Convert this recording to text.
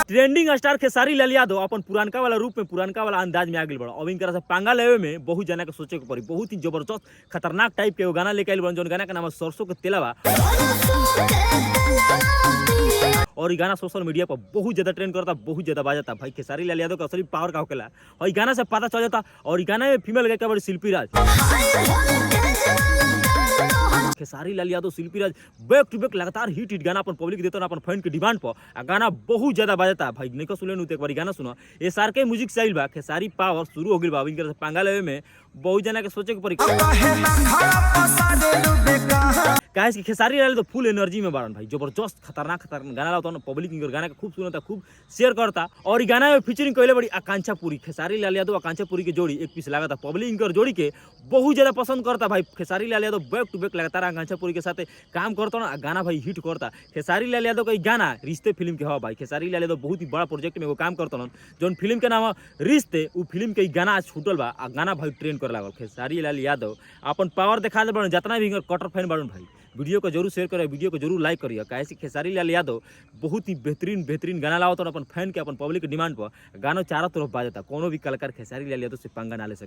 Trending star Khesari Lal Yadav अपन पुरानका वाला रूप में पुरानका वाला अंदाज में आ गई बड़ा। अब इनकरा से पंगा लेवे में बहुत जना के सोचे के पड़ी। बहुत ही जबरदस्त खतरनाक टाइप के वो गाना लेके आइल बन, जौन गाना का नाम है सरसों के तेलवा। और ये गाना सोशल मीडिया पर बहुत ज्यादा ट्रेंड करता, बहुत ज्यादा बाजता। भाई खेसारी लाल यादव का असली पावर का होकेला और ये गाना से पता चल जाता। और ये गाना में फीमेल गायिका बड़ी शिल्पी राज। खेसारी लाल यादव शिल्पी राज बैक टू बैक लगातार हिट गाना अपन पब्लिक देता अपन फैन के डिमांड पर। आ गाना बहुत ज्यादा बाजता। भाई नहीं को सुने एक बार गाना सुनो। ये सार के म्यूजिक से आइल बा। खेसारी पावर शुरू हो गई बा। इनकर से पंगा लेवे में बहुत जना के सोचे के पड़ी। काहे कि खेसारी लाल तो फुल एनर्जी में बारन भाई। जबरदस्त खतरनाक खतरनाक गाना लाता पब्लिक इनकर गाना के खूब सुनता, खूब शेयर करता। और ये गाना में फीचरिंग कइले बड़ी आकांक्षा पुरी। खेसारी लाल यादव आकांक्षा पुरी के जोड़ी एक पीस लागता। पब्लिक इनकर जोड़ी के बहुत ज्यादा पसंद करता। भाई Khesari Lal Yadav bank two bank लगातार आकांक्षा पुरी के साथ काम करता ना, गाना भाई हिट करता। खेसारी लाल यादव का गाना रिश्ते फिल्म के हवा। भाई खेसारी लाल यादव बहुत ही बड़ा प्रोजेक्ट में वो काम करता ना, जौन फिल्म के नाम रिश्ते, वो फिल्म के गाना आज छूटल बा। आ गाना भाई ट्रेंड करे लागल। खेसारी लाल यादव अपन पावर दिखा दे बड़न। जितना भी कटर फैन बड़न भाई, वीडियो को जरूर शेयर करें, वीडियो को जरूर लाइक करिए। कैसे खेसारी लाल यादव बहुत ही बेहतरीन गाना लाओ तो अपन फैन के अपन पब्लिक के डिमांड पर गाना चारों तरफ बाजता। कोनो भी कलाकार खेसारी लाल यादव से पंगा ना ले सके।